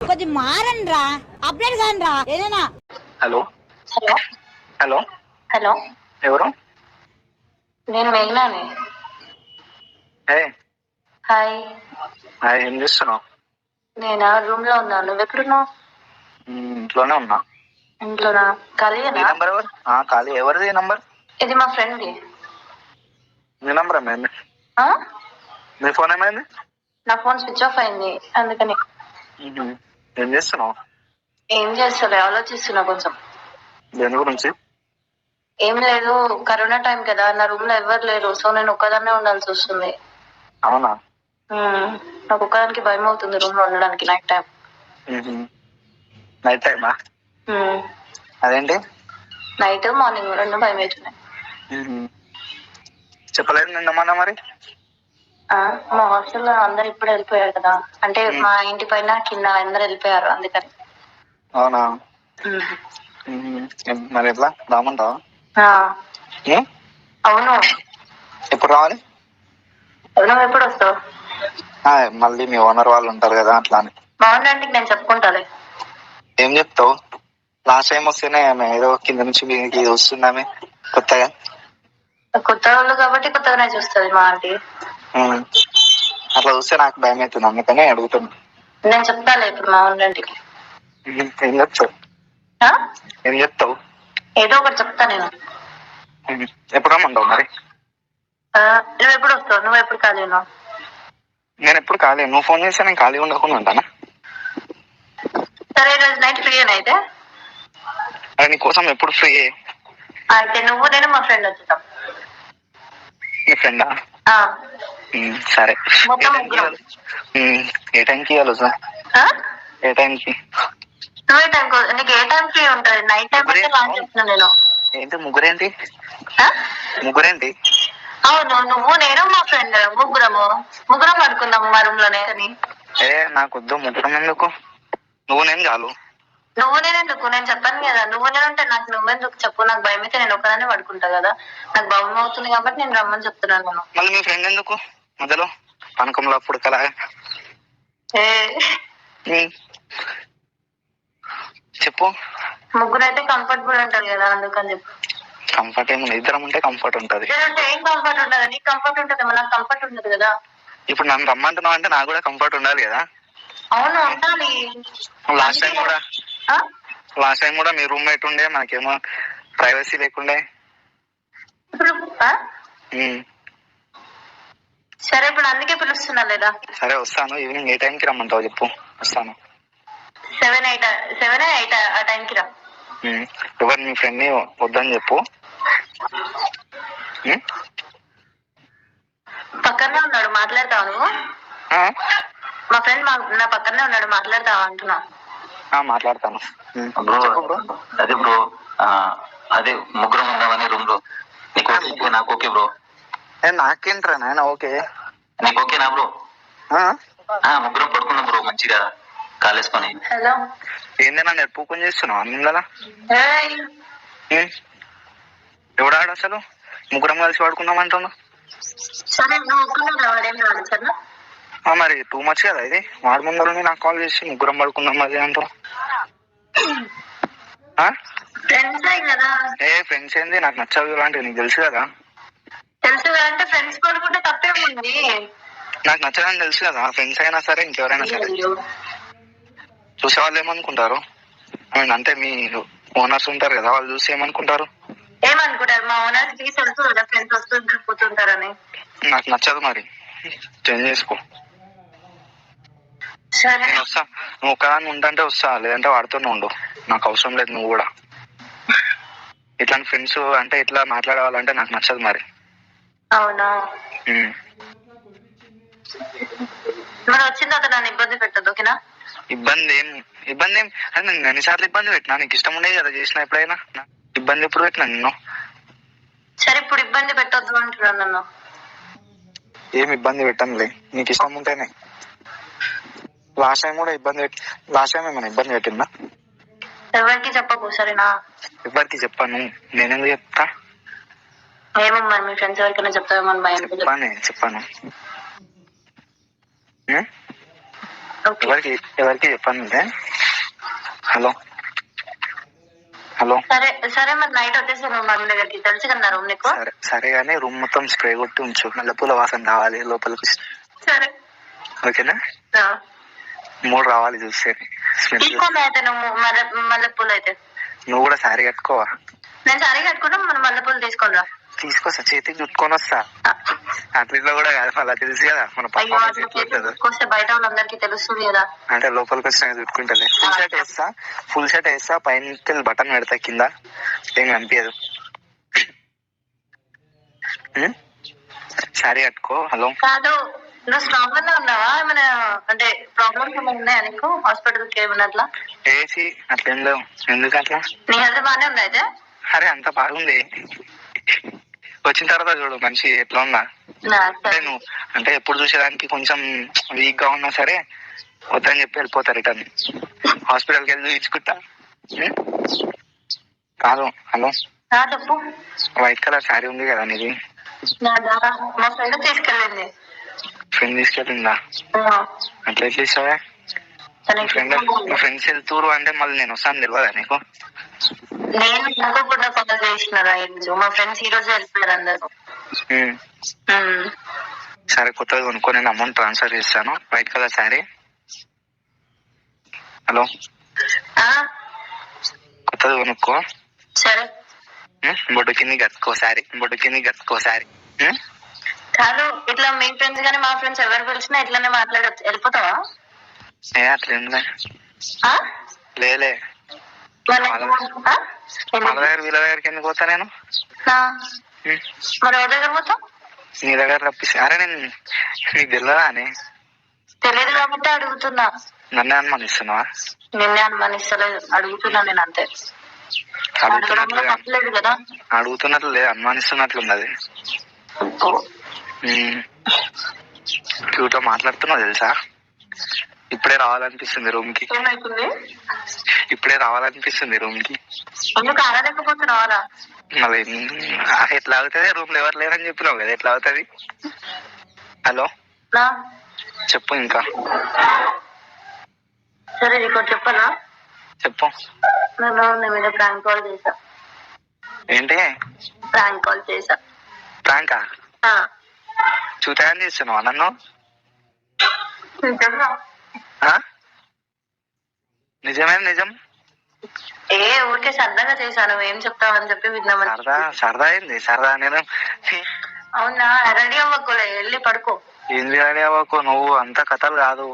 కొంచెం మారండి రా, అప్డేట్ కాని రా ఏదైనా. హలో హలో హలో హలో ఎవరు? నేను మేఘనాని. Hey hi. హాయ్, ఏం చేస్తున్నావు? నేనా రూమ్ లో ఉన్నాను. నువ్వు ఎక్కడున్నావు? ఇంట్లోనే ఉన్నా. ఇంట్లోనా? ఈ ఖాళీయేనా? నంబర్ ఎవరు? ఖాళీ. ఎవరిది ఈ నంబర్? ఇది మా ఫ్రెండ్ ది. మీ నంబర్ ఏమైంది? ఆ? మీ ఫోన్ ఏమైంది? నా ఫోన్ స్విచ్ ఆఫ్ అయింది అందుకని. ఏం చేస్తున్నావు? ఏం చేస్తలే, ఆలోచిస్తున్నా కొంచెం. దేని గురించి? ఏం లేదు, కరోనా టైం కదా, నా రూమ్ లో ఎవరు లేరు, సో నేను ఒక్కదాన్నే ఉండాల్సి వస్తుంది. అవునా? నాకు ఒక్కదానికి భయం అవుతుంది రూమ్ లో ఉండడానికి నైట్ టైం. నైట్ టైమా? అదేంటి? నైట్ మార్నింగ్ రెండు భయం అవుతున్నాయి. చెప్పలేదు నిన్నమన్నా మరి? మా హాస్టల్లో అందరు ఇప్పుడు వెళ్ళిపోయారు కదా, అంటే మా ఇంటి పైన కింద అందరు వెళ్ళిపోయారు అందుకని. అవునా? మరి ఎట్లా రామంటావా? అవును. ఎప్పుడు రావాలి? నువ్వు ఎప్పుడు వస్తావు? మళ్ళీ మీ ఓనర్ వాళ్ళు ఉంటారు కదా, అట్లా అని. మా ఓనర్ నేను చెప్పుకుంటాలే. ఏం చెప్తావు? లాస్ట్ టైం వస్తేనే ఏదో కింద నుంచి మీకు వస్తున్నామే కొత్తగా. కొత్త వాళ్ళు కాబట్టి కొత్తగానే చూస్తుంది మా ఆంటీ. అట్లా చూస్తే నాకు భయం అవుతుంది, అందుకనే అడుగుతున్నా. నేను చెప్తాలే ఇప్పుడు మా ఓనర్కి. ఏం చెప్తావు? ఏం చెప్తావు? ఏదో ఒకటి చెప్తా నేను. ఎప్పుడు రమ్మంటావు మరి? నువ్వు ఎప్పుడు వస్తావు? నువ్వు ఎప్పుడు ఖాళీ ఉన్నావు? నేను ఎప్పుడు ఖాళీ. నువ్వు ఫోన్ చేస్తే నేను ఖాళీ ఉండకుండా ఉంటానా? సరే, ఈరోజు నైట్ ఫ్రీ అయితే. అది నీ కోసం ఎప్పుడు ఫ్రీ. అయితే నువ్వు నేను మా ఫ్రెండ్ వచ్చేద్దాం. నీ ఫ్రెండా? సరే. ఏ టైంకి ఇవ్వాలి సార్? ఏ టైంకి? నువ్వు ఏ టైం? నీకు ఏ టైం ఫ్రీ ఉంటుంది? నైట్ టైం అయితే లాంచ్ చేస్తున్నాను నేను. ఏంటి ముగ్గురేంటి? ముగ్గురేంటి? అవును, నువ్వు నేను మా ఫ్రెండ్ ముగ్గురం పడుకుందాము మా రూమ్ లోనే అని. నాకు వద్దు, ముగ్గురం ఎందుకు? నువ్వు నేను చాలు. నువ్వు నేను ఎందుకు? నేను చెప్పాను కదా, నువ్వు నేను ఉంటే నాకు నువ్వెందుకు చెప్పు. నాకు భయం అయితే నేను ఒకదాన్ని పడుకుంటా కదా, నాకు భయం అవుతుంది కాబట్టి నేను రమ్మని చెప్తున్నాను. నేను మళ్ళీ మీ ఫ్రెండ్ ఎందుకు మధ్యలో పనకంలో అప్పుడు కలాగా? చెప్పు. ముగ్గురు అయితే కంఫర్టబుల్ ఉంటారు కదా, అందుకని చెప్పు. కంఫర్ట్ ఏమి? ఇద్దరం ఉంటే కంఫర్ట్ ఉంటది. ఏం కంఫర్ట్ ఉంటది? నీకు కంఫర్ట్ ఉంటది, నాకు కంఫర్ట్ ఉంటది కదా. ఇప్పుడు నన్ను రమ్మంటున్నావు అంటే నాకు కూడా కంఫర్ట్ ఉండాలి కదా. అవును, ఉండాలి. లాస్ట్ టైం కూడా మీ రూమ్మేట్ ఉండే, మనకేమో ప్రైవసీ లేకుండే. ఇప్పుడు సరే, ఇప్పుడు అందుకే పిలుస్తున్నా లేదా? సరే వస్తాను. ఈవినింగ్ ఏ టైంకి రమ్మంటావు చెప్పు, వస్తాను. 7-8 ఆ టైంకి రా. ఎవరు మీ ఫ్రెండ్ ని వద్దని చెప్పు. పక్కనే ఉన్నాడు, మాట్లాడతావా నువ్వు? మా ఫ్రెండ్ నా పక్కనే ఉన్నాడు, మాట్లాడతావా అంటున్నా. మాట్లాడతాను. అదే బ్రో, అదే ముగ్గురం ఉందామని రూమ్ లో. నీకు ఓకే? నాకు ఓకే బ్రో. నాకేంట్రా నాయన ఓకే. నీకు ఓకేనా బ్రో? ముగ్గురం పడుకున్నాం బ్రో, మంచిగా కాలేసుకొని. హలో, ఏందన్నా నేను పూకొని చేస్తున్నావు అందలా? ఎవడాడు అసలు? ముగ్గురం కలిసి పడుకుందాం అంటున్నా. సరే నువ్వు ఒప్పుకున్నావు, వాడేం రాడు సరేనా? మరి టూ మచ్ కదా ఇది. వాడి ముందర నాకు కాల్ చేసి ముగ్గురం పడుకుందాం అది అంటావు. ఫ్రెండ్స్ ఏంది? నాకు నచ్చదు ఇలాంటివి, నీకు తెలుసు కదా. తెలుసు కదా అంటే ఫ్రెండ్స్ పడుకుంటే తప్పేముంది? నాకు నచ్చదని తెలుసు కదా. ఫ్రెండ్స్ అయినా సరే ఇంకెవరైనా సరే. చూసే వాళ్ళు ఏమనుకుంటారు? అంటే మీ ఓనర్స్ ఉంటారు కదా, వాళ్ళు చూసి ఏమనుకుంటారు? ఏమనుకుంటారు? మా ఓనర్స్ కి తెలుసు కదా ఫ్రెండ్స్ వస్తుంటారు పోతుంటారని. నాకు నచ్చదు, మరి చేంజ్ చేసుకో. నేను వస్తా. నువ్వు ఒక్కదాన్ని ఉంటాంటే వస్తా, లేదంటే వాడుతూనే ఉండు. నాకు అవసరం లేదు నువ్వు కూడా. ఇట్లాంటి ఫ్రెండ్స్ అంటే ఇట్లా మాట్లాడేవాళ్ళంటే నాకు నచ్చదు మరి. అవునా? మరి వచ్చిన తర్వాత నన్ను ఇబ్బంది పెట్టద్దు, ఓకేనా? ఇబ్బంది ఏం అంటే నేను ఎన్నిసార్లు ఇబ్బంది పెట్టినా? నీకు ఇష్టం ఉండేది కదా చేసిన. ఎప్పుడైనా ఇబ్బంది ఎప్పుడు పెట్టినా నిన్ను? సరే, ఇప్పుడు ఇబ్బంది పెట్టొద్దు అంటున్నాను. నన్ను ఏం ఇబ్బంది పెట్టనులే, నీకు ఇష్టం ఉంటేనే. లాస్ట్ టైం ఏమైనా ఇబ్బంది పెట్టిందా? ఎవరికి చెప్పకు సరేనా? ఎవరికి చెప్పాను? నేనెందుకు చెప్తా? ఏమో మరి మీ ఫ్రెండ్స్ ఎవరికైనా చెప్తావేమో భయం. చెప్పాను. ఓకే. ఎవరికి ఎవరికి చెప్పండి. హలో హలో సరే సరే, మరి నైట్ వచ్చేసాను మమ్మీ దగ్గరికి, తెలుసు కదా రూమ్ నీకు. సరే సరే కానీ రూమ్ మొత్తం స్ప్రే కొట్టి ఉంచు, మల్లెపూల వాసన రావాలి లోపలికి. సరే. ఓకేనా? ఆ. 3 రావాలి చూస్తే స్మెల్. తీసుకోండి అయితే నువ్వు మల్లెపూలు అయితే. నువ్వు కూడా శారీ కట్టుకోవా? నేను సారీ కట్టుకుంటా, మనం మల్లెపూలు తీసుకొని రా. తీసుకొస్తా, చేతికి చుట్టుకొని వస్తా. అట్లా కూడా కాదు, అలా తెలుసు కదా మన అయ్యో, పక్క అట్లా చేతులు చుట్టుకొస్తే బయట వాళ్ళందరికీ తెలుస్తుంది కదా. అంటే లోపలికి వచ్చినా చుట్టుకుంటలే. ఫుల్ షర్ట్ వేస్తా, పైన బటన్ పెడతా, కింద ఏం కనిపించదు. శారీ కట్టుకో. హలో కాదు, నువ్వు స్ట్రాంగ్ గానే ఉన్నావా? ఏమైనా అంటే ప్రాబ్లమ్స్ ఏమైనా ఉన్నాయా నీకు? హాస్పిటల్ కి ఏమన్నా అట్లా ఏసి అట్లేం లేవు. ఎందుకు అట్లా? నీ హెల్త్ బాగానే ఉంది అయితే? అరే అంత బాగుంది. వచ్చిన తర్వాత చూడు మనిషి ఎట్లా ఉన్నా. అంటే నువ్వు అంటే ఎప్పుడు చూసేదానికి కొంచెం వీక్ గా ఉన్నా సరే వద్దని చెప్పి వెళ్ళిపోతా రిటర్న్. హాస్పిటల్కి వెళ్ళి చూపించుకుంటా. కాదు. హలో చెప్పు. వైట్ కలర్ శారీ ఉంది కదా నీది? మా ఫ్రెండ్ తీసుకెళ్ళింది. ఫ్రెండ్ తీసుకెళ్ళిందా? అట్లా ఎట్లా ఇస్తావా? ఫ్రెండ్స్ వెళ్తూరు అంటే మళ్ళీ నేను వస్తాను తెలియదా నీకు? నేను అనుకోకుండా కాల్ చేసినారా? మా ఫ్రెండ్స్ ఈ రోజు వెళ్ళిపోయారు అందరు. సరే, కొత్తగా కొనుక్కో, నేను అమౌంట్ ట్రాన్స్ఫర్ చేస్తాను. White colour sari. హలో కొత్తగా కొనుక్కో. సరే. బొడ్డు కింద కట్టుకో శారీ, బొడ్డు కింద కట్టుకో శారీ. కాదు, ఇట్లా మీ ఫ్రెండ్స్ కానీ మా ఫ్రెండ్స్ ఎవరు పిలిచినా ఇట్లానే మాట్లాడచ్చు, వెళ్ళిపోతావా? అట్లేందా? లేలే, వాళ్ళ దగ్గర వీళ్ళ దగ్గరికి ఎందుకు పోతా నేను? మరి ఎవరి దగ్గర పోతావు? నీ దగ్గర రప్పిస్తా. అరే నేను నీకు తెలియదా అని? తెలియదు కాబట్టి అడుగుతున్నా. నన్నే అనుమానిస్తున్నావా? నిన్నే అనుమానిస్తలేదు, అడుగుతున్నా నేను అంతే. తప్పలేదు కదా? అడుగుతున్నట్లు లేదు, అనుమానిస్తున్నట్లున్నది. క్యూట్ మాట్లాడుతున్నావు తెలుసా? ఇప్పుడే రావాలనిపిస్తుంది రూమ్ కి. ఏమైతుంది? ఇప్పుడే రావాలనిపిస్తుంది రూమ్ కి. ఎందుకు ఆడలేకపోతున్నావారా? మళ్ళీ ఎట్లా అవుతుంది? రూమ్ లో ఎవరు లేరని చెప్పినావు కదా, ఎట్లా అవుతుంది? హలో చెప్పు ఇంకా. సరే, నీకు చెప్పనా? చెప్పు. నేను మీద ప్రాంక్ కాల్ చేసా. ఏంటి ప్రాంక్ కాల్ చేసా? ప్రాంకా? చూతాయని చేస్తున్నావా నన్ను? నిజమేనా? నిజం? ఊరికే సరదాగా చేశాను, ఏం చెప్తావని చెప్పి విన్నామని. సరదా అయింది. సరదా నేను. అవునా? రెడీ అవ్వకోలే, వెళ్ళి పడుకో. ఏంది రెడీ అవ్వకు, నువ్వు అంత కథలు కాదు.